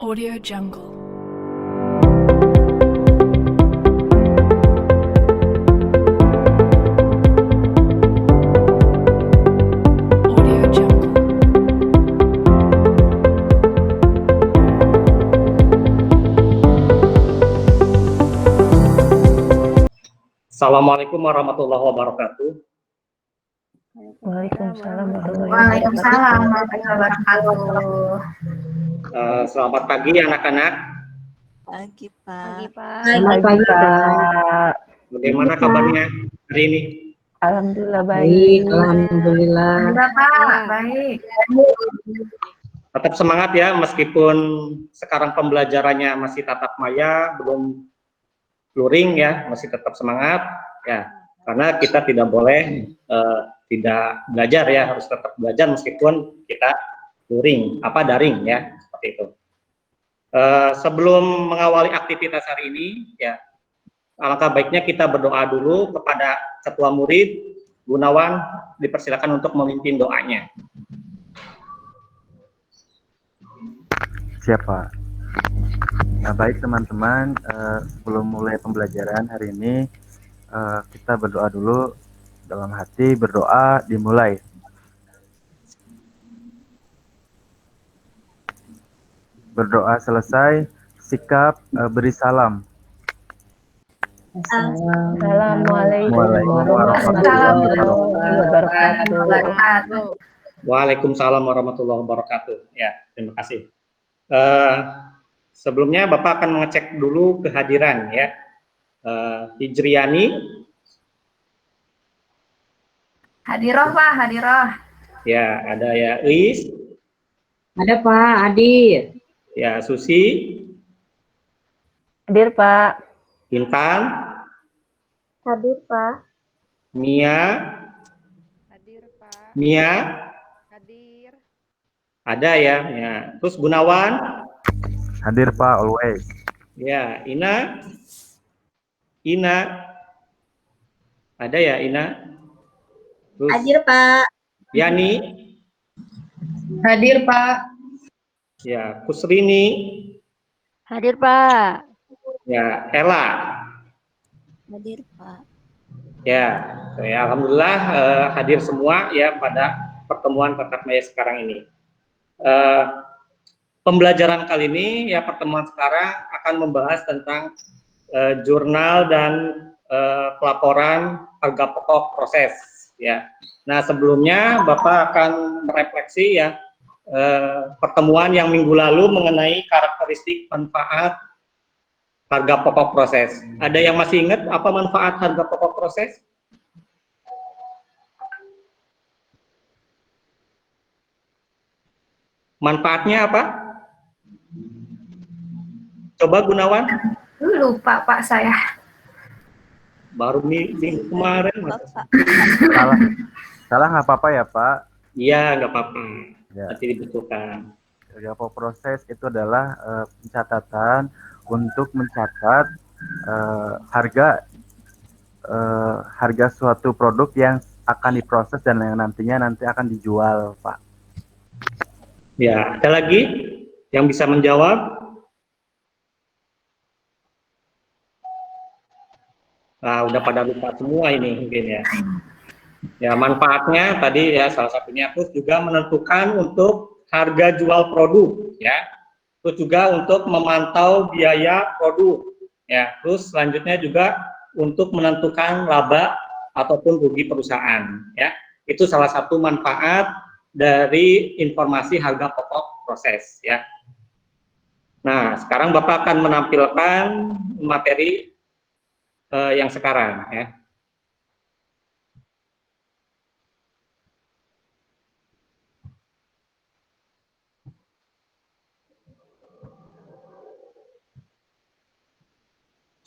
Audio Jungle. Audio Jungle. Assalamualaikum warahmatullahi wabarakatuh. Waalaikumsalam warahmatullahi Waalaikumsalam warahmatullahi wabarakatuh. Selamat pagi anak-anak. Pagi, Pak. Selamat pagi, Pak. Bagaimana kabarnya hari ini? Alhamdulillah baik. Alhamdulillah Pak, baik. Tetap semangat ya, meskipun sekarang pembelajarannya masih tatap maya, belum luring ya, masih tetap semangat ya. Karena kita tidak boleh tidak belajar ya, harus tetap belajar meskipun kita luring, daring ya, seperti itu. Sebelum mengawali aktivitas hari ini ya, alangkah baiknya kita berdoa dulu kepada ketua murid. Gunawan, dipersilakan untuk memimpin doanya. Siapa? Nah, baik teman-teman, sebelum mulai pembelajaran hari ini, kita berdoa dulu dalam hati, berdoa dimulai. Berdoa selesai, sikap beri salam. Assalamualaikum warahmatullahi wabarakatuh. Waalaikumsalam warahmatullahi wabarakatuh. Ya, terima kasih. Sebelumnya Bapak akan mengecek dulu kehadiran ya. Hijriani. Hadiroh Pak, hadiroh. Ya, ada ya Is. Ada Pak, hadir. Ya, Susi. Hadir, Pak. Intan. Hadir, Pak. Mia. Hadir, Pak. Mia. Hadir. Ada ya. Ya. Terus Gunawan. Hadir Pak, always. Ya, Ina. Ina. Ada ya Ina? Terus Hadir, Pak. Yani. Hadir Pak. Ya, Kusrini. Hadir, Pak. Ya, Ella. Hadir, Pak. Ya, alhamdulillah hadir semua ya pada pertemuan tatap maya sekarang ini. Pembelajaran kali ini ya, pertemuan sekarang akan membahas tentang jurnal dan pelaporan harga pokok proses ya. Nah, sebelumnya Bapak akan merefleksi ya pertemuan yang minggu lalu mengenai karakteristik manfaat harga pokok proses. Ada yang masih ingat apa manfaat harga pokok proses? Manfaatnya apa? Coba Gunawan. Lupa Pak saya. Baru minggu kemarin. Mas. Salah nggak apa-apa ya Pak? Iya, nggak apa-apa. Ya. Nanti dibutuhkan. Harga pokok proses itu adalah pencatatan untuk mencatat harga suatu produk yang akan diproses dan yang nantinya akan dijual, Pak. Ya, ada lagi yang bisa menjawab? Nah, udah pada lupa semua ini mungkin ya. Ya, manfaatnya tadi ya salah satunya, terus juga menentukan untuk harga jual produk ya. Terus juga untuk memantau biaya produk ya. Terus selanjutnya juga untuk menentukan laba ataupun rugi perusahaan ya. Itu salah satu manfaat dari informasi harga pokok proses ya. Nah, sekarang Bapak akan menampilkan materi yang sekarang ya.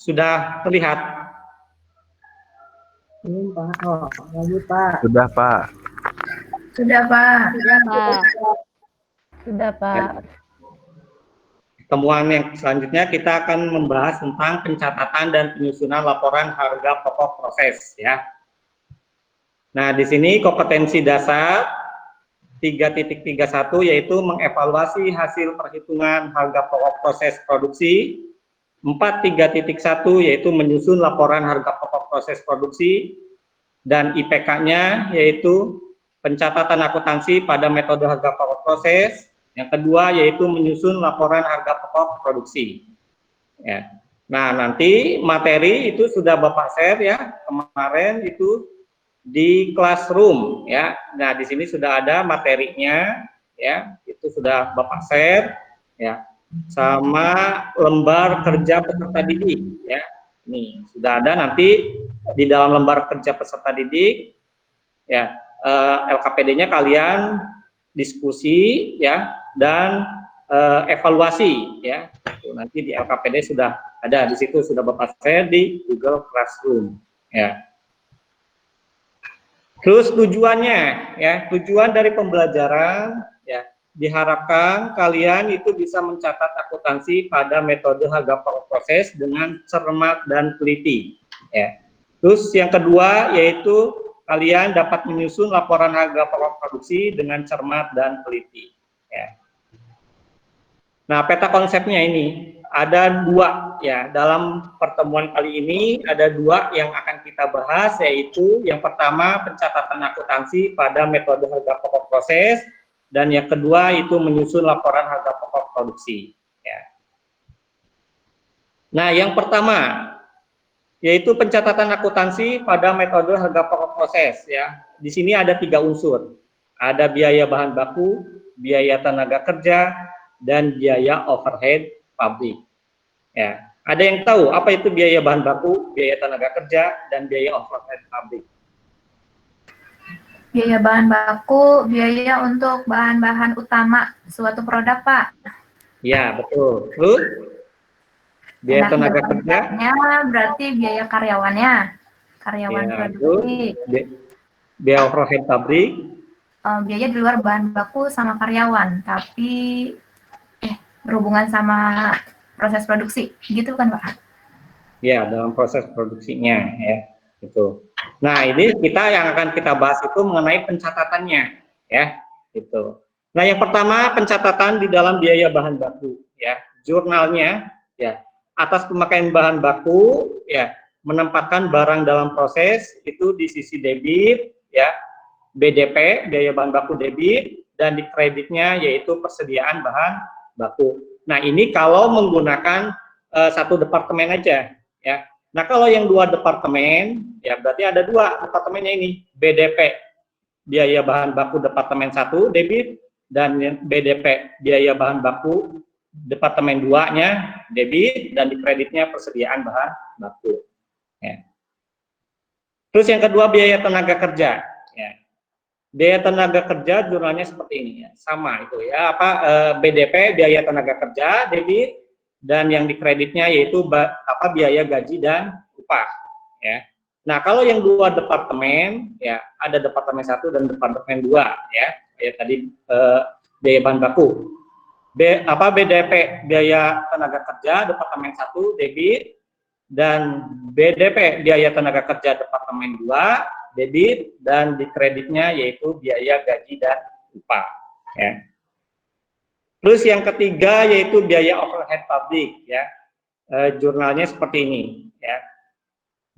Sudah terlihat? Ini Pak, oh lagi Pak. Sudah, Pak. Sudah Pak. Sudah, Pak. Sudah, Pak. Pertemuan yang selanjutnya kita akan membahas tentang pencatatan dan penyusunan laporan harga pokok proses ya. Nah, di sini kompetensi dasar 3.31 yaitu mengevaluasi hasil perhitungan harga pokok proses produksi. 4.3.1 yaitu menyusun laporan harga pokok proses produksi, dan IPK-nya yaitu pencatatan akuntansi pada metode harga pokok proses. Yang kedua yaitu menyusun laporan harga pokok produksi. Ya. Nah, nanti materi itu sudah Bapak share ya kemarin itu di classroom ya. Nah, di sini sudah ada materinya ya, itu sudah Bapak share ya, sama lembar kerja peserta didik ya. Nih, sudah ada nanti di dalam lembar kerja peserta didik ya, LKPD-nya kalian diskusi ya dan evaluasi ya. Nanti di LKPD sudah ada, di situ sudah Bapak share di Google Classroom ya. Terus tujuannya ya, tujuan dari pembelajaran ya, diharapkan kalian itu bisa mencatat akuntansi pada metode harga pokok proses dengan cermat dan teliti ya. Terus yang kedua yaitu kalian dapat menyusun laporan harga pokok produksi dengan cermat dan teliti ya. Nah, peta konsepnya ini ada dua ya, dalam pertemuan kali ini ada dua yang akan kita bahas, yaitu yang pertama pencatatan akuntansi pada metode harga pokok proses, dan yang kedua itu menyusun laporan harga pokok produksi ya. Nah, yang pertama yaitu pencatatan akuntansi pada metode harga pokok proses ya. Di sini ada 3 unsur. Ada biaya bahan baku, biaya tenaga kerja, dan biaya overhead pabrik. Ya, ada yang tahu apa itu biaya bahan baku, biaya tenaga kerja, dan biaya overhead pabrik? Biaya bahan baku, biaya untuk bahan-bahan utama suatu produk, Pak. Ya, betul. Terus biaya tenaga kerjanya berarti biaya karyawannya, karyawan ya, produksi. Biaya overhead pabrik, biaya di luar bahan baku sama karyawan, tapi berhubungan sama proses produksi, gitu kan Pak? Ya, dalam proses produksinya ya, itu. Nah, ini kita yang akan kita bahas itu mengenai pencatatannya ya, itu. Nah, yang pertama pencatatan di dalam biaya bahan baku ya, jurnalnya ya, atas pemakaian bahan baku ya, menempatkan barang dalam proses itu di sisi debit ya, BDP biaya bahan baku debit, dan di kreditnya yaitu persediaan bahan baku. Nah, ini kalau menggunakan satu departemen aja ya. Nah, kalau yang 2 departemen ya berarti ada 2 departemennya ini, BDP biaya bahan baku departemen 1 debit, dan BDP biaya bahan baku departemen 2-nya debit, dan di kreditnya persediaan bahan baku ya. Terus yang kedua biaya tenaga kerja ya. Biaya tenaga kerja jurnalnya seperti ini ya, sama itu ya, BDP biaya tenaga kerja debit, dan yang di kreditnya yaitu biaya gaji dan upah ya. Nah, kalau yang 2 departemen ya, ada departemen 1 dan departemen 2 ya, tadi biaya bahan baku. BDP biaya tenaga kerja departemen 1 debit, dan BDP biaya tenaga kerja departemen 2 debit, dan di kreditnya yaitu biaya gaji dan upah ya. Terus yang ketiga yaitu biaya overhead pabrik ya, jurnalnya seperti ini ya.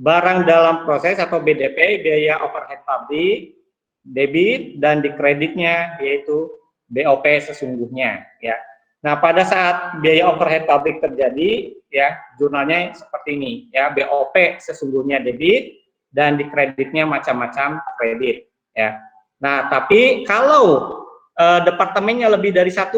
Barang dalam proses atau BDP biaya overhead pabrik debit, dan di kreditnya yaitu BOP sesungguhnya ya. Nah, pada saat biaya overhead pabrik terjadi ya, jurnalnya seperti ini ya, BOP sesungguhnya debit, dan di kreditnya macam-macam kredit ya. Nah, tapi kalau departemennya lebih dari 1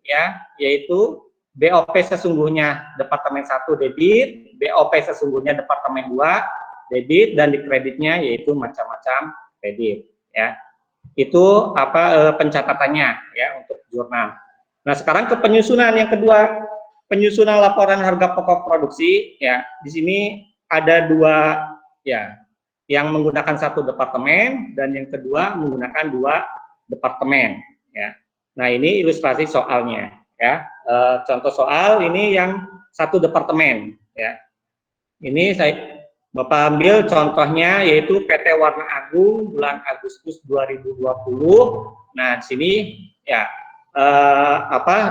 ya, yaitu BOP sesungguhnya departemen 1 debit, BOP sesungguhnya departemen 2 debit, dan di kreditnya yaitu macam-macam kredit ya. Itu pencatatannya ya untuk jurnal. Nah, sekarang ke penyusunan yang kedua, penyusunan laporan harga pokok produksi ya. Di sini ada 2 ya, yang menggunakan 1 departemen, dan yang kedua menggunakan 2 departemen ya. Nah, ini ilustrasi soalnya ya. Contoh soal ini yang 1 departemen ya. Ini Bapak ambil contohnya yaitu PT Warna Agung bulan Agustus 2020. Nah, di sini ya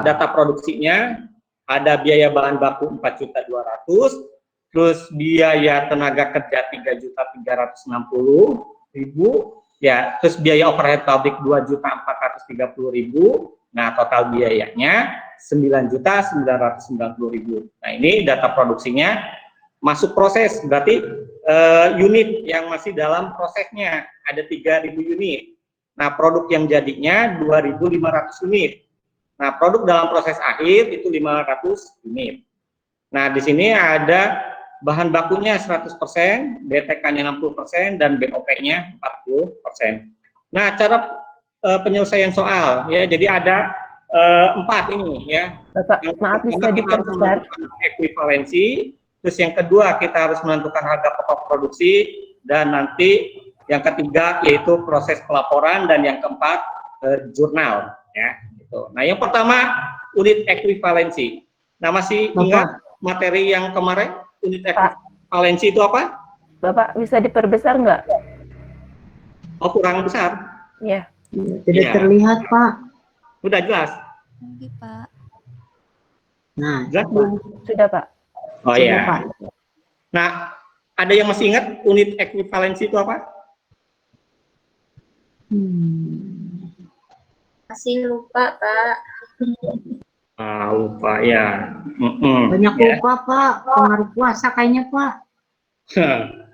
data produksinya ada biaya bahan baku 4.200.000, terus biaya tenaga kerja 3.360.000, ya, terus biaya overhead pabrik 2.430.000. Nah, total biayanya 9.990.000. Nah, ini data produksinya masuk proses, berarti unit yang masih dalam prosesnya ada 3.000 unit. Nah, produk yang jadinya 2.500 unit. Nah, produk dalam proses akhir itu 500 unit. Nah, di sini ada bahan bakunya 100%, BTK-nya 60%, dan BOP-nya 40%. Nah, cara penyelesaian soal, ya, jadi ada 4 ini, ya. Bapak, maaf bisa diperbesar. Ekuivalensi. Terus yang kedua kita harus menentukan harga pokok produksi, dan nanti yang ketiga yaitu proses pelaporan, dan yang keempat jurnal, ya. Gitu. Nah, yang pertama unit ekuivalensi. Nah, masih ingat materi yang kemarin unit ekuivalensi itu apa? Bapak bisa diperbesar nggak? Oh, kurang besar. Ya. Tidak terlihat, Pak. Udah jelas. Lagi, Pak. Nah, Jelas belum? Sudah, Pak. Oh Sudah, ya. Pak. Nah, ada yang masih ingat unit ekuivalensi itu apa? Masih lupa, Pak. Lupa ya. Banyak Ya. lupa, Pak. Pengaruh puasa kayaknya, Pak.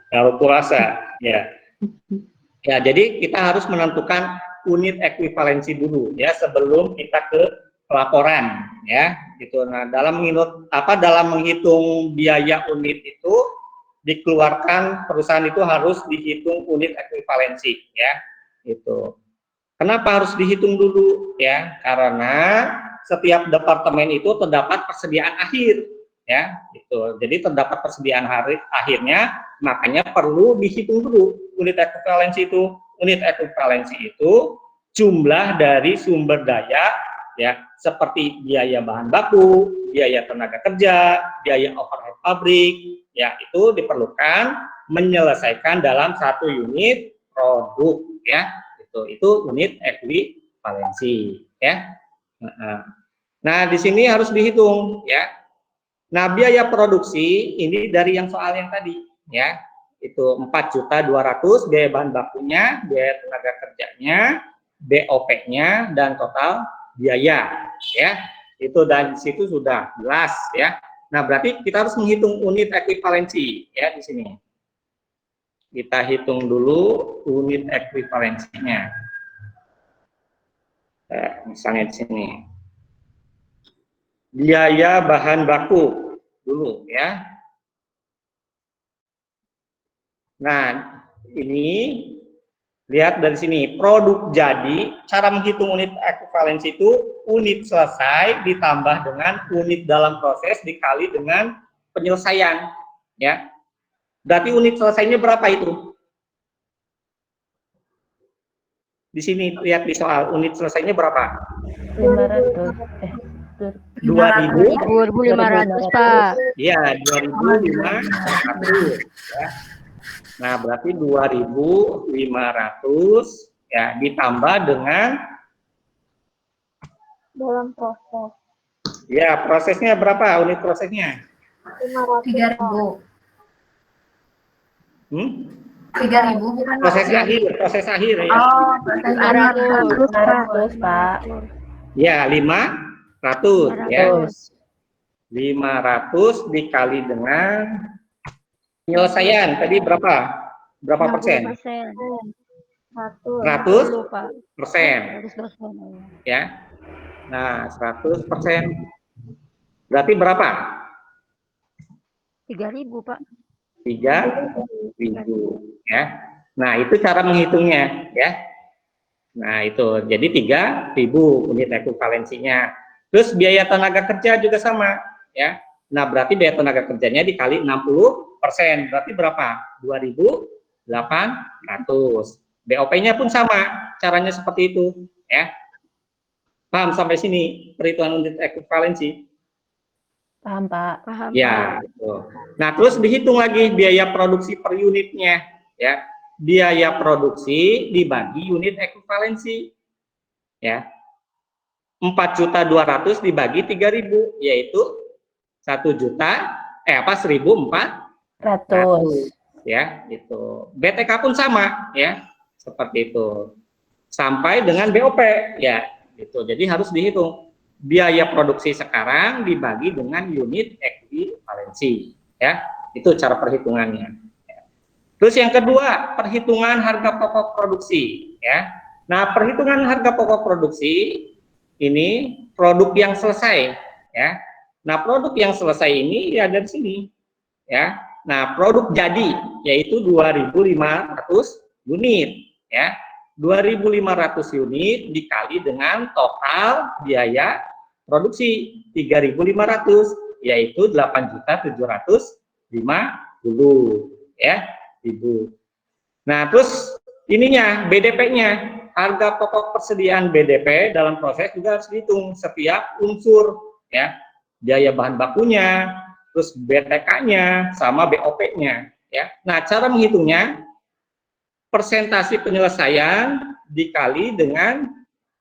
Kalau puasa, ya. Ya, jadi kita harus menentukan unit ekuivalensi dulu, ya, sebelum kita ke pelaporan, ya, gitu. Nah, dalam menghitung biaya unit itu dikeluarkan, perusahaan itu harus dihitung unit ekuivalensi, ya, gitu. Kenapa harus dihitung dulu, ya? Karena setiap departemen itu terdapat persediaan akhir, ya, gitu. Jadi terdapat persediaan akhirnya, makanya perlu dihitung dulu unit ekuivalensi itu. Unit ekuivalensi itu jumlah dari sumber daya, ya, seperti biaya bahan baku, biaya tenaga kerja, biaya overhead pabrik, ya, itu diperlukan menyelesaikan dalam satu unit produk, ya. Itu unit ekuivalensi, ya. Nah, di sini harus dihitung, ya. Nah, biaya produksi ini dari yang soal yang tadi, ya. Itu 4.200.000, biaya bahan bakunya, biaya tenaga kerjanya, BOP-nya, dan total biaya, ya. Itu dan di situ sudah jelas, ya. Nah, berarti kita harus menghitung unit ekuivalensi, ya, di sini. Kita hitung dulu unit ekuivalensinya. Misalnya di sini. Biaya bahan baku dulu, ya. Nah, ini lihat dari sini, produk jadi, cara menghitung unit ekuivalensi itu unit selesai ditambah dengan unit dalam proses dikali dengan penyelesaian, ya. Berarti unit selesainya berapa itu? Di sini lihat di soal, unit selesainya berapa? 500. 2.500, Pak. Iya, 2.500, ya. Nah, berarti 2.500, ya, ditambah dengan Dalam proses. ya, prosesnya berapa unit prosesnya? 3.000. 3.000 bukan? Proses akhir ya. Oh, proses akhir. 500, Pak. Ya, 500, ya. 500 dikali dengan penyelesaian tadi berapa? Berapa persen? 100%, ya. Nah, 100%. Berarti berapa? 3.000, Pak. 3.000, ya. Nah, itu cara menghitungnya, ya. Nah, itu jadi 3.000 unit ekuivalensinya. Terus biaya tenaga kerja juga sama, ya. Nah, berarti biaya tenaga kerjanya dikali 60%, berarti berapa? 2.800. BOP-nya pun sama, caranya seperti itu, ya. Paham sampai sini perhitungan unit ekuivalensi? Paham, Pak. Paham, Ya, Pak. gitu. Nah, terus dihitung lagi biaya produksi per unitnya, ya. Biaya produksi dibagi unit ekuivalensi, ya. 4.200.000 dibagi 3.000, yaitu 1.400.000, ya, gitu. BTK pun sama, ya, seperti itu. Sampai dengan BOP, ya, gitu. Jadi harus dihitung biaya produksi sekarang dibagi dengan unit ekuivalensi, ya. Itu cara perhitungannya. Terus yang kedua, perhitungan harga pokok produksi, ya. Nah, perhitungan harga pokok produksi ini produk yang selesai, ya. Nah, produk yang selesai ini ya dari sini, ya. Nah, produk jadi yaitu 2.500 unit, ya. 2.500 unit dikali dengan total biaya produksi 3.500, yaitu 8.750, ya, Ibu. Nah, terus ininya BDP-nya, harga pokok persediaan BDP dalam proses juga harus dihitung setiap unsur, ya. Biaya bahan bakunya, terus BTK-nya sama BOP-nya, ya. Nah, cara menghitungnya persentase penyelesaian dikali dengan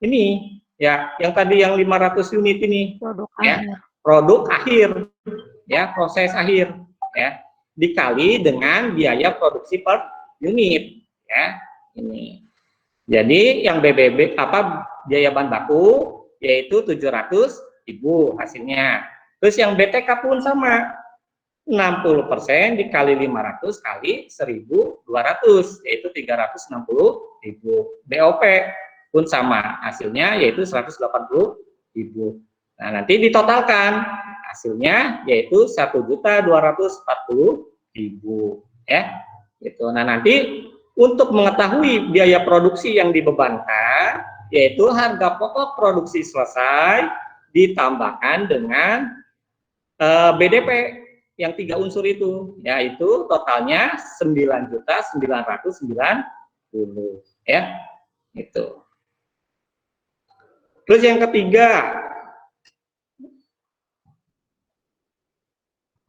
ini, ya, yang tadi yang 500 unit ini, Produk ya, akhir. produk akhir, ya, proses akhir, ya, dikali dengan biaya produksi per unit, ya, ini. Jadi yang BBB apa biaya bahan baku yaitu 700.000 hasilnya. Terus yang BTK pun sama, 60% dikali 500 kali 1.200, yaitu 360.000. BOP pun sama, hasilnya yaitu 180.000. Nah, nanti ditotalkan, hasilnya yaitu 1.240.000, ya. Gitu. Nah, nanti untuk mengetahui biaya produksi yang dibebankan, yaitu harga pokok produksi selesai ditambahkan dengan BDP yang 3 unsur itu, yaitu totalnya 9.990, ya, itu. Terus yang ketiga,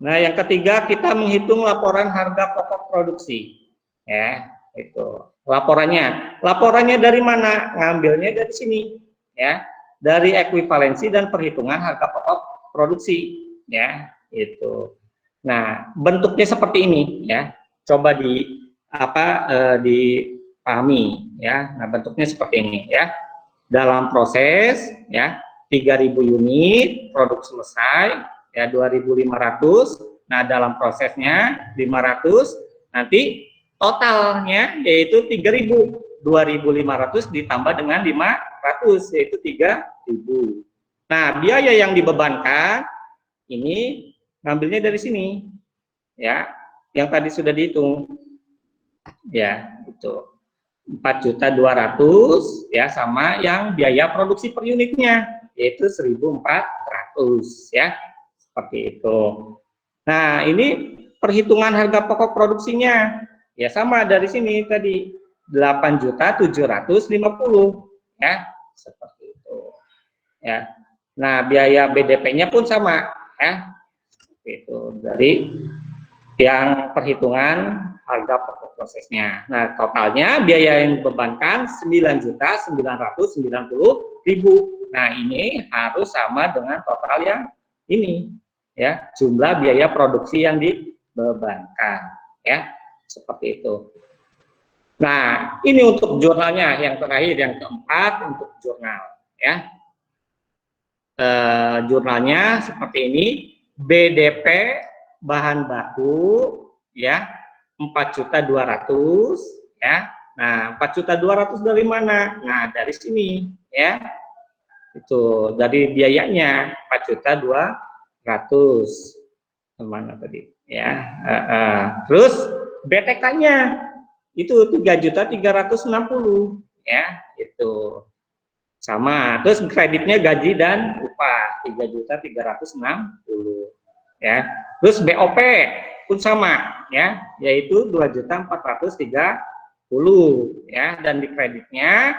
nah yang ketiga kita menghitung laporan harga pokok produksi, ya, itu laporannya dari mana? Ngambilnya dari sini, ya, dari ekuivalensi dan perhitungan harga pokok produksi, ya, itu. Nah, bentuknya seperti ini, ya. Coba dipahami, ya. Nah, bentuknya seperti ini, ya. Dalam proses, ya, 3.000 unit produk selesai, ya, 2.500. Nah, dalam prosesnya 500, nanti totalnya yaitu 3.000. 2.500 ditambah dengan 500 yaitu 3.000. Nah, biaya yang dibebankan ini ngambilnya dari sini, ya, yang tadi sudah dihitung, ya, itu 4.200.000, ya, sama yang biaya produksi per unitnya yaitu 1.400, ya, seperti itu. Nah, ini perhitungan harga pokok produksinya, ya, sama dari sini tadi 8.750, ya, seperti itu, ya. Nah, biaya BDP-nya pun sama, ya. Itu dari yang perhitungan harga pokok prosesnya. Nah, totalnya biaya yang dibebankan 9.990.000. Nah, ini harus sama dengan total yang ini, ya, jumlah biaya produksi yang dibebankan, ya, seperti itu. Nah, ini untuk jurnalnya yang terakhir, yang keempat untuk jurnal, ya. Jurnalnya seperti ini. BDP bahan baku, ya, 4.200.000, ya. Nah, 4.200.000 dari mana? Nah, dari sini, ya. Itu dari biayanya 4.200.000. Kemana tadi? Ya. Terus BTK-nya itu 3.360.000, ya. Itu sama. Terus kreditnya gaji dan upah 3.360.000, ya. Terus BOP pun sama, ya, yaitu 2.430.000, ya, dan di kreditnya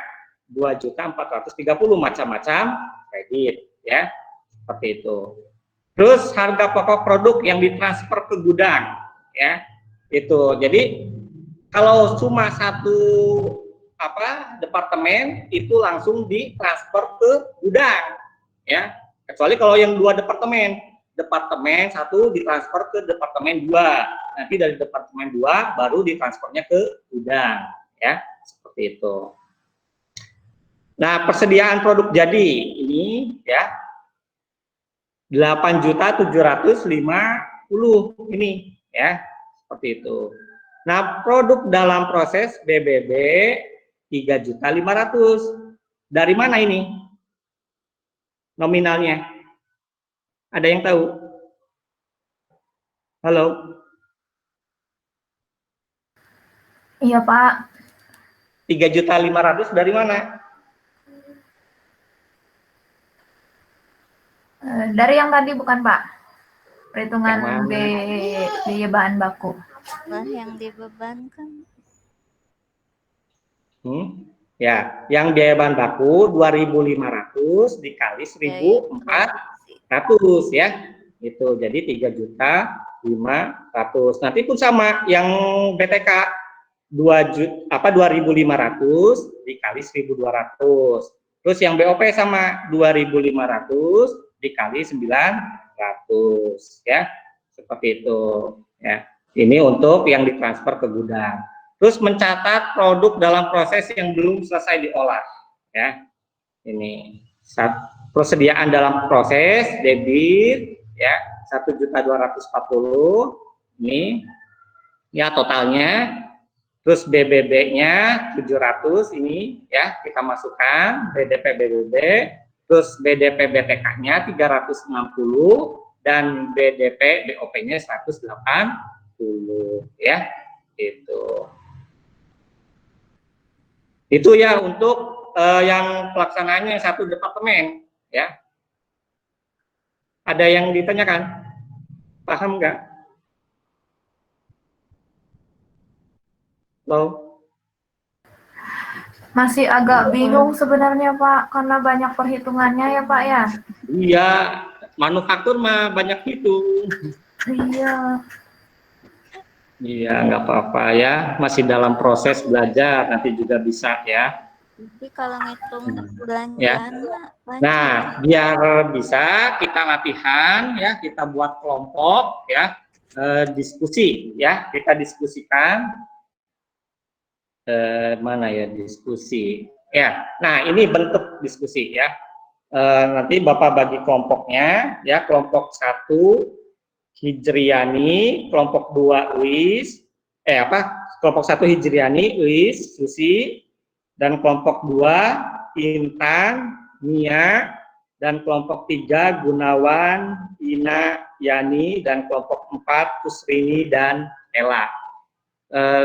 2.430.000, macam-macam kredit, ya, seperti itu. Terus harga pokok produk yang ditransfer ke gudang, ya, itu. Jadi kalau cuma satu departemen itu langsung ditransfer ke gudang, ya. Kecuali kalau yang dua departemen satu ditransfer ke departemen dua, nanti dari departemen dua baru ditransfernya ke gudang, ya, seperti itu. Nah, persediaan produk jadi ini, ya. 8.750.000 ini, ya, seperti itu. Nah, produk dalam proses BBB 3.500.000. Dari mana ini nominalnya? Ada yang tahu? Halo? Iya, Pak. 3.500.000 dari mana? Dari yang tadi bukan, Pak? Perhitungan Yang mana? biaya bahan baku. Lah yang dibebankan. Ya, yang biaya bahan baku 2.500 dikali 1.400, ya. Itu jadi 3.500.000. Nanti pun sama yang BTK 2.500 dikali 1.200. Terus yang BOP sama 2.500 dikali 900, ya. Seperti itu, ya. Ini untuk yang ditransfer ke gudang. Terus mencatat produk dalam proses yang belum selesai diolah, ya. Ini persediaan dalam proses debit, ya, 1.240.000 ini, ya, totalnya. Terus BBB-nya 700 ini, ya, kita masukkan BDP BBB. Terus BDP BTK-nya 360 dan BDP BOP-nya 180, ya. Itu ya untuk yang pelaksanaannya satu departemen, ya. Ada yang ditanyakan? Paham nggak? Halo? Masih agak bingung sebenarnya, Pak, karena banyak perhitungannya ya, Pak, ya? Iya, manufaktur mah banyak hitung. Iya. Iya, nggak apa-apa ya, masih dalam proses belajar, nanti juga bisa ya. Tapi kalau ngitung belanjaan Ya. banyak. Nah, biar bisa kita latihan ya, kita buat kelompok ya, diskusi ya, kita diskusikan. Mana ya diskusi ya. Nah, ini bentuk diskusi ya. Nanti Bapak bagi kelompoknya ya, kelompok 1 Hijriani, kelompok 2 Uis, kelompok 1 Hijriani, Uis, Susi, dan kelompok 2 Intan, Mia, dan kelompok 3 Gunawan, Ina, Yani, dan kelompok 4 Kusrini dan Ella.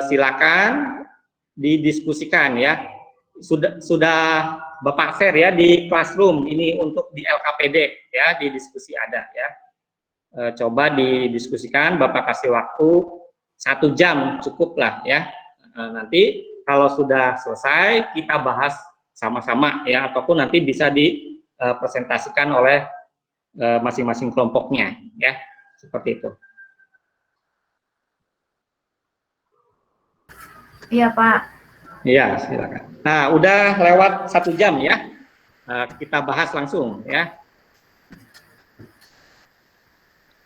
Silakan didiskusikan ya. Sudah Bapak share ya di classroom ini untuk di LKPD ya, di diskusi ada ya. Coba didiskusikan, Bapak kasih waktu 1 jam cukup lah ya. Nanti kalau sudah selesai kita bahas sama-sama ya, ataupun nanti bisa dipresentasikan oleh masing-masing kelompoknya ya, seperti itu. Iya, Pak. Iya, silakan. Nah, udah lewat 1 jam ya. Kita bahas langsung ya.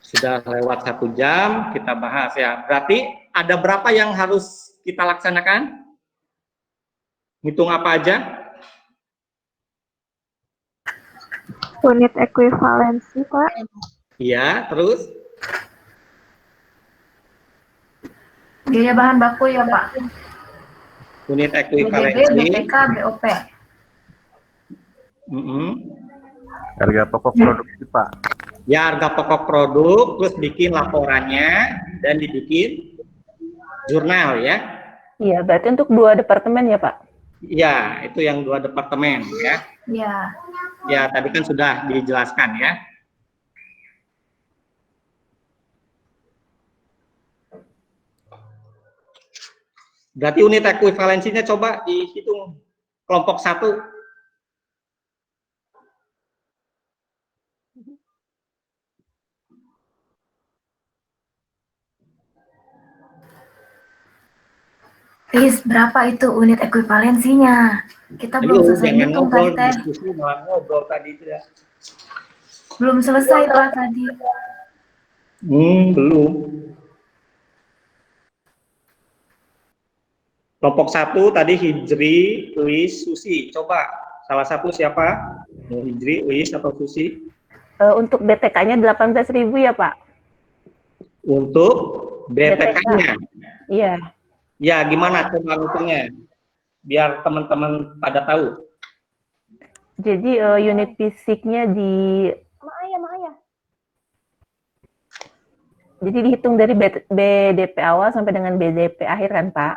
Sudah lewat 1 jam, kita bahas ya. Berarti ada berapa yang harus kita laksanakan? Hitung apa aja? Unit ekuivalensi, Pak. Iya, terus? Biaya bahan baku ya, Pak. Unit BBB, ekuivalensi. BPK, BOP. Harga pokok produksi, Pak. Ya, harga pokok produk, terus bikin laporannya, dan dibikin jurnal ya. Iya, berarti untuk 2 departemen ya, Pak? Iya, itu yang 2 departemen ya. Iya. Ya, tadi kan sudah dijelaskan ya. Berarti unit ekuivalensinya coba dihitung kelompok 1. Berapa itu unit ekuivalensinya? Kita belum Ayo, selesai jangan ngitung tadi ngobrol, teh. diskusi malah ngobrol tadi itu ya. Belum selesai Pak tadi. Belum. Kelompok 1 tadi Hijri, Uis, Susi. Coba salah satu siapa? Hijri, Uis, atau Susi? Untuk BTK-nya 18.000 ya Pak? Untuk BTK-nya. Iya. Ya, gimana coba ngitungnya? Biar teman-teman pada tahu. Jadi unit fisiknya jadi dihitung dari BDP awal sampai dengan BDP akhir kan Pak?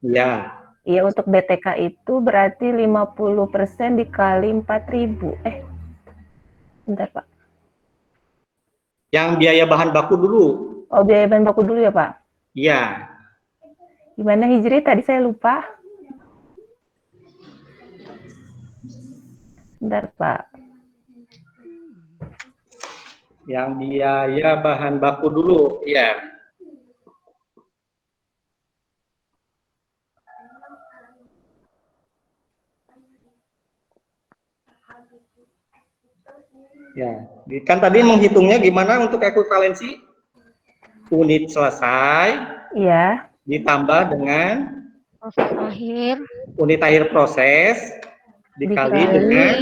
Ya. Iya, untuk BTK itu berarti 50% dikali 4.000. Bentar Pak. Yang biaya bahan baku dulu. Oh, biaya bahan baku dulu ya Pak? Iya. Gimana Hijri? Tadi saya lupa. Bentar Pak. Yang biaya bahan baku dulu. Iya. Ya, kan tadi menghitungnya gimana untuk ekuivalensi? Unit selesai Iya. ditambah dengan Proses akhir unit akhir proses dikali Dikali dengan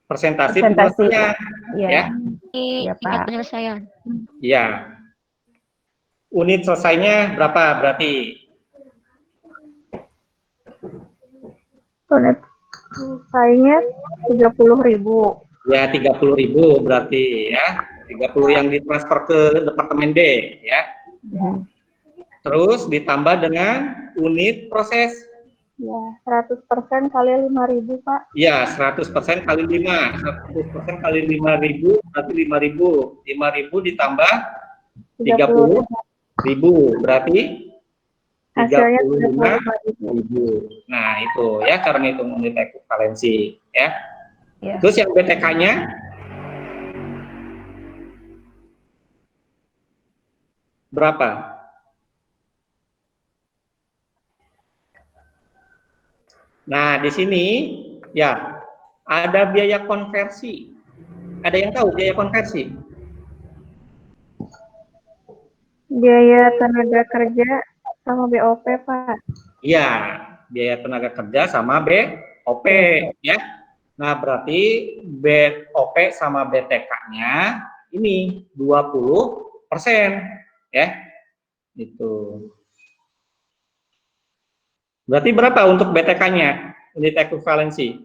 persentase persentase. penyelesaian. Iya. Ya. Iya tingkat Pak. penyelesaian. Ya. Unit selesainya berapa berarti? Unit selesainya 30.000. Ya, 30.000 berarti ya. 30 yang ditransfer ke departemen B ya. Terus ditambah dengan unit proses. Ya, 100% kali 5.000 Pak. Ya, 100% kali 5. 100% kali 5.000 berarti 5.000. 5.000 ditambah 30.000 berarti Hasilnya 35.000. Nah, itu ya cara ngitung unit ekuivalensi ya. Ya. Terus yang BTK-nya berapa? Nah, di sini ya ada biaya konversi. Ada yang tahu biaya konversi? Biaya tenaga kerja sama BOP Pak. Iya, biaya tenaga kerja sama BOP ya. Nah, berarti BOP sama BTK-nya ini 20% ya. Itu. Berarti berapa untuk BTK-nya? Unit ekuivalensi.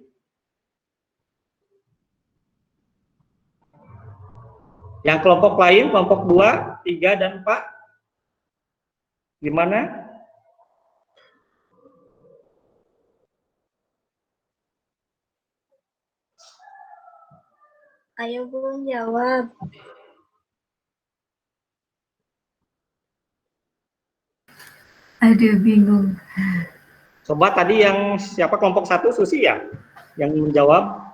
Yang kelompok lain, kelompok 2, 3, dan 4. Gimana? Ayo belum jawab. Aduh, bingung. Coba tadi yang siapa kelompok 1, Susi ya? Yang menjawab.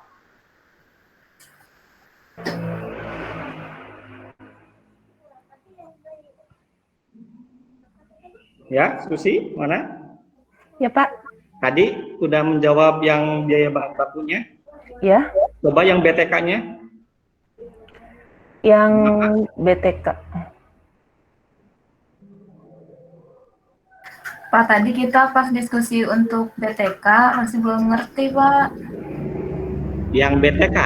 Ya, Susi, mana? Ya Pak. Tadi udah menjawab yang biaya bahan bakunya. Ya. Coba yang BTK-nya. Yang BTK. Pak, tadi kita pas diskusi untuk BTK masih belum ngerti, Pak. Yang BTK.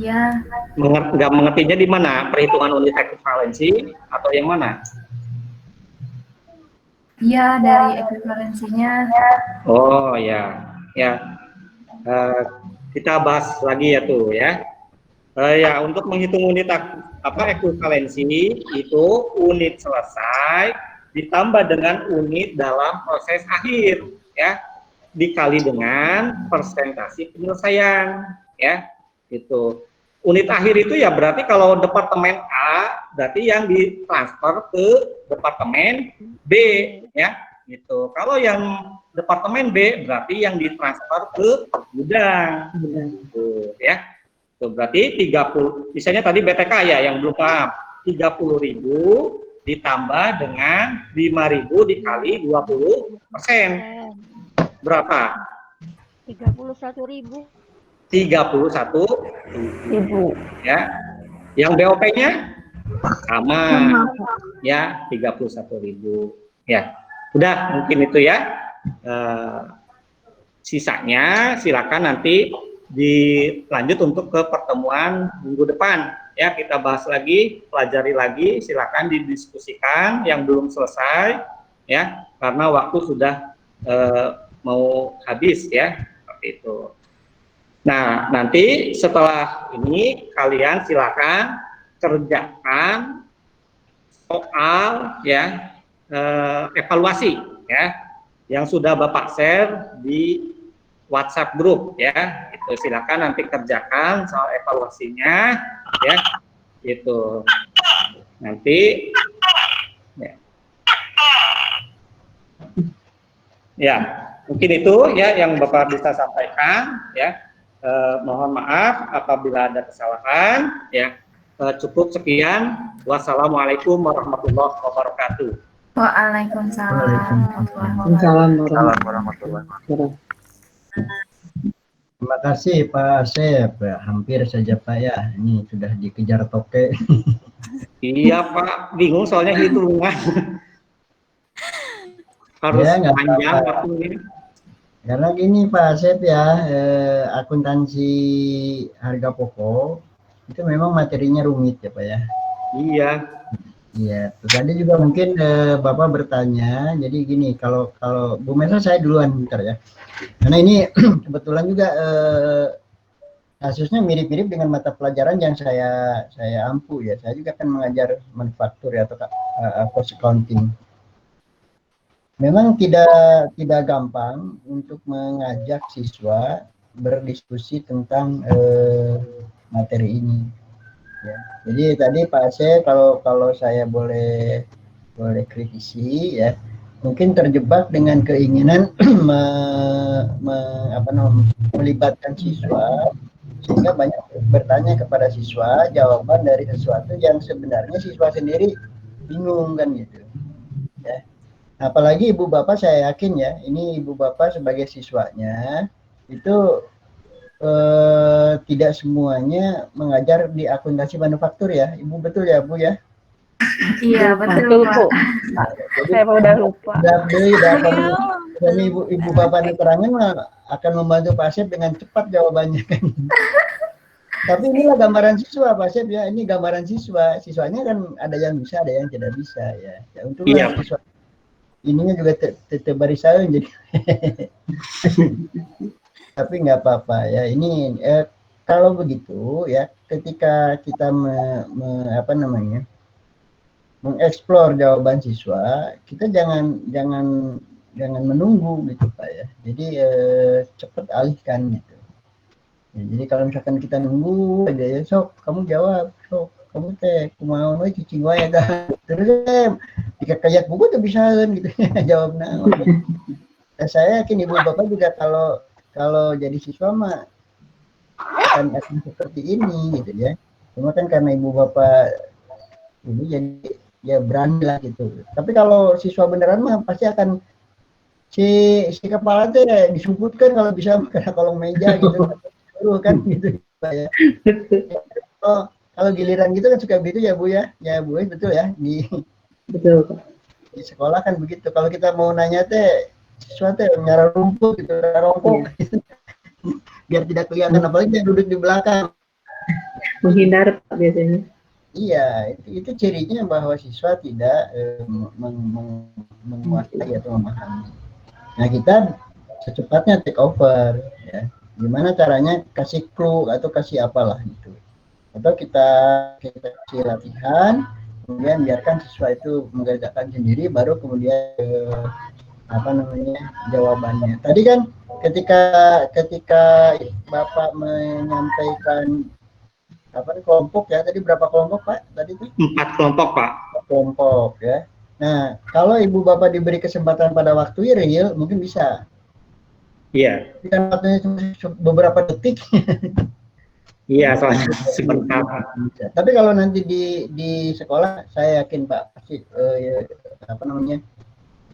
Iya. Nggak mengertinya di mana? Perhitungan unit ekuivalensi atau yang mana? Iya, dari ekuivalensinya. Oh ya, ya. Kita bahas lagi ya tuh ya. Ya, untuk menghitung unit ekuivalensi itu unit selesai ditambah dengan unit dalam proses akhir ya, dikali dengan persentase penyelesaian ya. Itu unit akhir itu ya berarti kalau departemen A berarti yang ditransfer ke departemen B ya. Gitu. Kalau yang departemen B berarti yang ditransfer ke gudang. Gitu, ya. Itu berarti 30, misalnya tadi BTK ya yang belum paham, 30.000 ditambah dengan 5.000 dikali 20%. Berapa? 31.000. 31.000 ya. Yang BOP-nya sama ya 31.000 ya. Udah mungkin itu ya. Sisanya silakan nanti dilanjut untuk ke pertemuan minggu depan ya, kita bahas lagi, pelajari lagi, silakan didiskusikan yang belum selesai ya, karena waktu sudah mau habis ya, seperti itu. Nah, nanti setelah ini kalian silakan kerjakan soal ya, evaluasi ya, yang sudah Bapak share di WhatsApp grup ya. Itu silakan nanti kerjakan soal evaluasinya ya. Itu nanti ya. Ya, mungkin itu ya yang Bapak bisa sampaikan ya. Mohon maaf apabila ada kesalahan ya. Cukup sekian. Wassalamualaikum warahmatullahi wabarakatuh. Waalaikumsalam. warahmatullahi wabarakatuh. Terima kasih Pak Asep. Hampir saja Pak ya, ini sudah dikejar toke. Iya Pak, bingung soalnya hitungan. Harus Ya, nggak panjang apa-apa. waktunya. Karena gini Pak Asep ya, akuntansi harga pokok itu memang materinya rumit ya Pak ya. Iya. Iya, terus tadi juga mungkin Bapak bertanya, jadi gini, kalau Bu Mesa saya duluan bentar ya. Karena ini kebetulan juga kasusnya mirip-mirip dengan mata pelajaran yang saya ampu ya. Saya juga kan mengajar manufaktur ya, atau cost accounting. Memang tidak gampang untuk mengajak siswa berdiskusi tentang materi ini. Ya. Jadi tadi Pak Aceh kalau saya boleh kritisi ya, mungkin terjebak dengan keinginan melibatkan siswa, sehingga banyak bertanya kepada siswa jawaban dari sesuatu yang sebenarnya siswa sendiri bingung kan gitu ya. Apalagi ibu bapak, saya yakin ya, ini ibu bapak sebagai siswanya itu tidak semuanya mengajar di akuntansi manufaktur ya, Ibu, betul ya Bu ya? Iya, betul Betul, Pak. Bu. Saya udah lupa. Dan ibu bapak keterangan akan membantu Pak Asep dengan cepat jawabannya kan. Tapi inilah gambaran siswa Pak Asep ya, ini gambaran siswanya kan ada yang bisa, ada yang tidak bisa ya. Ya untunglah siswa ininya juga terbarisan jadi. Tapi nggak apa-apa ya, ini kalau begitu ya, ketika kita mengeksplor jawaban siswa, kita jangan menunggu gitu Pak ya. Jadi cepat alihkan gitu. Ya, jadi kalau misalkan kita nunggu aja ya, sok kamu jawab, sok kamu teh kumaha we cicing wae dah. Terus dikakayak buku tuh bisa gitu jawab naon. Saya yakin ibu bapak juga kalau jadi siswa mah akan seperti ini gitu ya. Cuma kan karena ibu bapak ini jadi ya berani lah gitu. Tapi kalau siswa beneran mah pasti akan si kepala tuh disumputkan kalau bisa karena kolong meja gitu. Kan gitu ya. Kalau giliran gitu kan suka begitu ya Bu ya. Ya Bu, betul ya. Betul. Di sekolah kan begitu. Kalau kita mau nanya teh sesuatu nyara rumput gitu, rongkok gitu. Biar tidak kelihatan, apalagi yang duduk di belakang. Menghindar biasanya. Iya, itu cirinya bahwa siswa tidak menguasai atau memahami. Nah, kita secepatnya take over ya. Gimana caranya kasih clue atau kasih apalah gitu. Atau kita kasih latihan, kemudian biarkan siswa itu mengerjakan sendiri, baru kemudian jawabannya. Tadi kan ketika Bapak menyampaikan kelompok ya, tadi berapa kelompok Pak? Tadi itu 4 kelompok Pak. Kelompok ya. Nah, kalau Ibu Bapak diberi kesempatan pada waktu real, mungkin bisa. Iya. Kan waktunya cuma beberapa detik. Iya, soalnya sebentar. Tapi kalau nanti di sekolah, saya yakin Pak pasti apa namanya,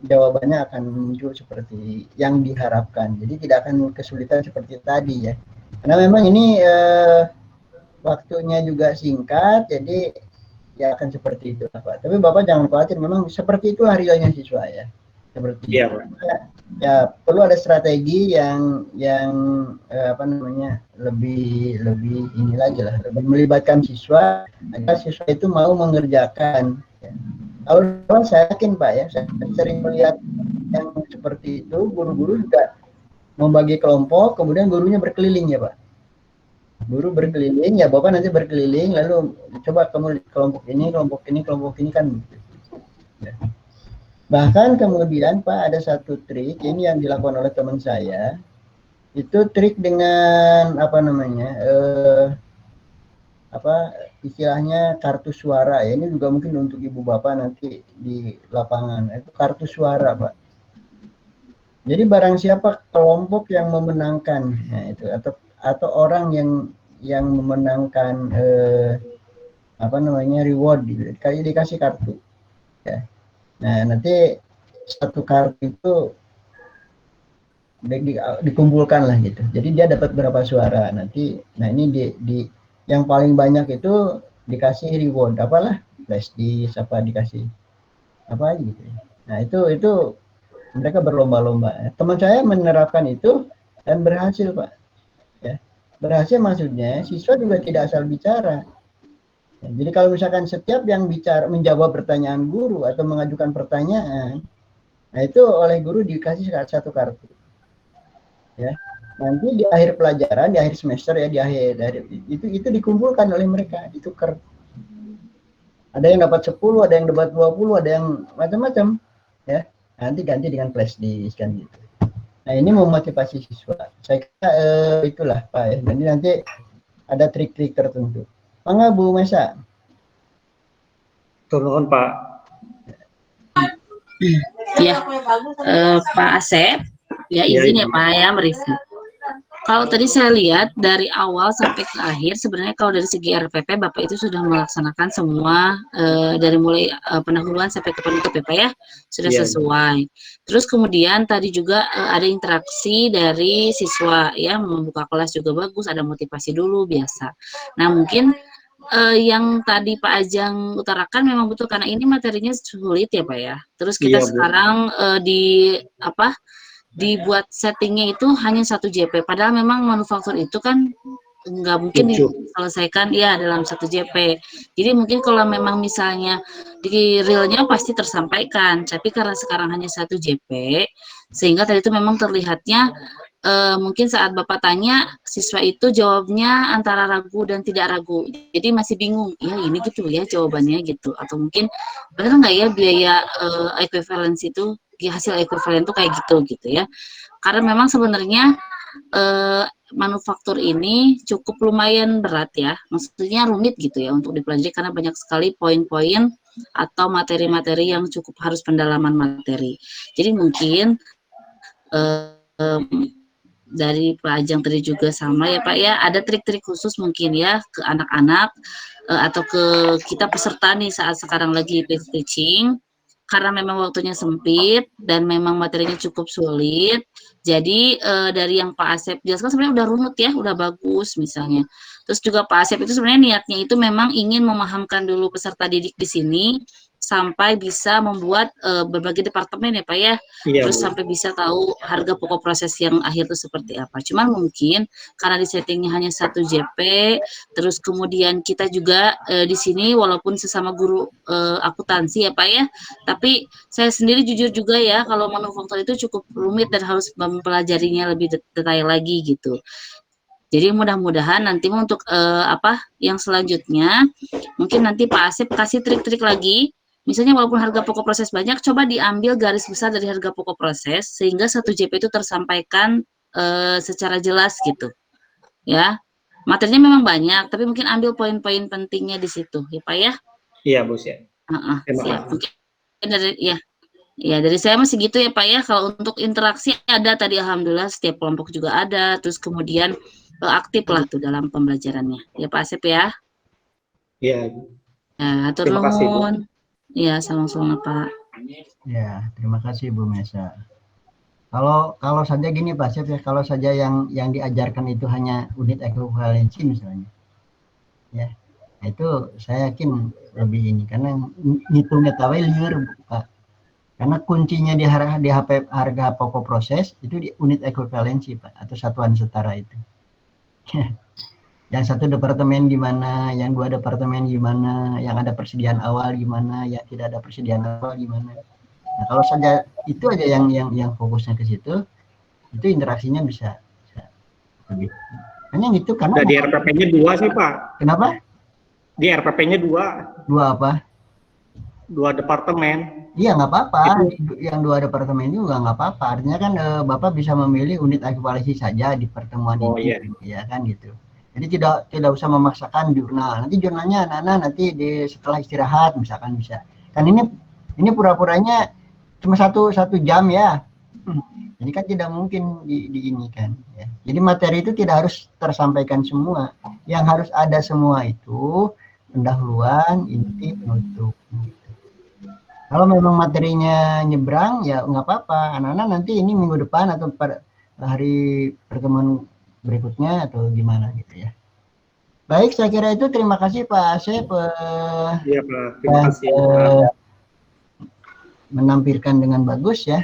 jawabannya akan muncul seperti yang diharapkan. Jadi tidak akan kesulitan seperti tadi ya. Karena memang ini waktunya juga singkat, jadi ya akan seperti itu Pak. Tapi Bapak jangan khawatir, memang seperti itulah realnya siswa ya. Seperti Iya, itu. Pak. Ya perlu ada strategi yang apa namanya, lebih ini lagi lah, lebih melibatkan siswa agar siswa itu mau mengerjakan. Ya. Kalau saya yakin Pak ya, saya sering melihat yang seperti itu, guru-guru juga membagi kelompok, kemudian gurunya berkeliling ya Pak. Guru berkeliling, ya Bapak nanti berkeliling, lalu coba kamu kelompok ini kan. Ya. Bahkan kemudian Pak ada satu trik, ini yang dilakukan oleh teman saya, itu trik dengan apa namanya, apa istilahnya kartu suara ya. Ini juga mungkin untuk ibu bapak nanti di lapangan, itu kartu suara Pak. Jadi barang siapa kelompok yang memenangkan, nah itu atau orang yang memenangkan apa namanya, reward gitu, dikasih kartu ya. Nah nanti satu kartu itu dikumpulkan lah gitu. Jadi dia dapat berapa suara nanti. Nah ini di yang paling banyak itu dikasih reward, apalah flash disk, apa dikasih apa gitu. Nah itu mereka berlomba-lomba. Teman saya menerapkan itu dan berhasil Pak. Ya. Berhasil maksudnya siswa juga tidak asal bicara. Ya, jadi kalau misalkan setiap yang bicara menjawab pertanyaan guru atau mengajukan pertanyaan, nah itu oleh guru dikasih satu kartu. Ya. Nanti di akhir pelajaran, di akhir semester ya, di akhir itu dikumpulkan oleh mereka, ditukar. Ada yang dapat 10, ada yang dapat 20, ada yang macam-macam, ya. Nanti ganti dengan flash disk kan gitu. Nah ini memotivasi siswa. Saya kira itulah Pak ya. Nanti ada trik-trik tertentu. Mangga Bu Mesa. Turun Pak. Ya, Pak Asep, ya izin ya Pak ya mereview. Kalau tadi saya lihat dari awal sampai ke akhir, sebenarnya kalau dari segi RPP Bapak itu sudah melaksanakan semua dari mulai pendahuluan sampai ke penutup ya Pak ya, sudah sesuai. Terus kemudian tadi juga ada interaksi dari siswa ya, membuka kelas juga bagus, ada motivasi dulu biasa. Nah mungkin yang tadi Pak Ajang utarakan memang betul karena ini materinya sulit ya Pak ya. Terus kita sekarang dibuat settingnya itu hanya 1 JP, padahal memang manufaktur itu kan nggak mungkin diselesaikan ya dalam 1 JP. Jadi mungkin kalau memang misalnya di realnya pasti tersampaikan, tapi karena sekarang hanya 1 JP, sehingga tadi itu memang terlihatnya mungkin saat Bapak tanya, siswa itu jawabnya antara ragu dan tidak ragu. Jadi masih bingung, ya ini gitu ya jawabannya gitu. Atau mungkin benar nggak ya biaya equivalence itu, hasil ekuivalen itu kayak gitu ya. Karena memang sebenarnya manufaktur ini cukup lumayan berat ya. Maksudnya rumit gitu ya untuk dipelajari karena banyak sekali poin-poin atau materi-materi yang cukup harus pendalaman materi. Jadi mungkin dari Pak Ajang tadi juga sama ya Pak ya, ada trik-trik khusus mungkin ya ke anak-anak atau ke kita peserta nih saat sekarang lagi teaching, karena memang waktunya sempit dan memang materinya cukup sulit. Jadi dari yang Pak Asep jelaskan sebenarnya udah runut ya, udah bagus misalnya. Terus juga Pak Asep itu sebenarnya niatnya itu memang ingin memahamkan dulu peserta didik di sini sampai bisa membuat berbagai departemen ya Pak ya, terus sampai bisa tahu harga pokok proses yang akhir itu seperti apa. Cuman mungkin karena di settingnya hanya 1 JP, terus kemudian kita juga di sini walaupun sesama guru akuntansi ya Pak ya, tapi saya sendiri jujur juga ya kalau manufaktur itu cukup rumit dan harus mempelajarinya lebih detail lagi gitu. Jadi mudah-mudahan nanti untuk yang selanjutnya mungkin nanti Pak Asep kasih trik-trik lagi. Misalnya walaupun harga pokok proses banyak, coba diambil garis besar dari harga pokok proses sehingga 1 JP itu tersampaikan secara jelas gitu. Ya. Materinya memang banyak, tapi mungkin ambil poin-poin pentingnya di situ, ya Pak ya? Iya, Bos ya. Siap. Mungkin dari saya masih gitu ya Pak ya. Kalau untuk interaksi ada tadi alhamdulillah setiap kelompok juga ada, terus kemudian aktif lah tuh dalam pembelajarannya. Ya Pak Asep ya. Iya. Nah, terima kasih Bu. Ya, sama-sama Pak. Ya, terima kasih Bu Mesa. Kalau saja gini Pak Chef ya, kalau saja yang diajarkan itu hanya unit ekuivalensi misalnya, ya itu saya yakin lebih ini karena ngitungnya tahu liur Pak. Karena kuncinya di harga pokok proses itu di unit ekuivalensi Pak atau satuan setara itu. Yang satu departemen gimana, yang dua departemen gimana, yang ada persediaan awal gimana, yang tidak ada persediaan awal gimana. Nah, kalau saja itu aja yang fokusnya ke situ, itu interaksinya bisa lebih. Hanya gitu karena Nah, di RPP-nya 2 sih Pak. Kenapa? Di RPP-nya 2. 2 apa? 2 departemen. Iya nggak apa-apa. Yang 2 departemen juga nggak apa-apa. Artinya kan Bapak bisa memilih unit ekuivalensi saja di pertemuan ini, ya kan gitu. Jadi tidak usah memaksakan jurnal. Nanti jurnalnya anak-anak nanti setelah istirahat misalkan bisa. Kan ini pura-puranya cuma satu jam ya. Jadi kan tidak mungkin di ini kan. Ya. Jadi materi itu tidak harus tersampaikan semua. Yang harus ada semua itu pendahuluan, inti, penutup. Kalau memang materinya nyebrang ya nggak apa-apa. Anak-anak nanti ini minggu depan atau pada hari pertemuan berikutnya atau gimana gitu ya. Baik, saya kira itu. Terima kasih Pak Asep. Iya Pak, terima kasih. Menampilkan dengan bagus ya.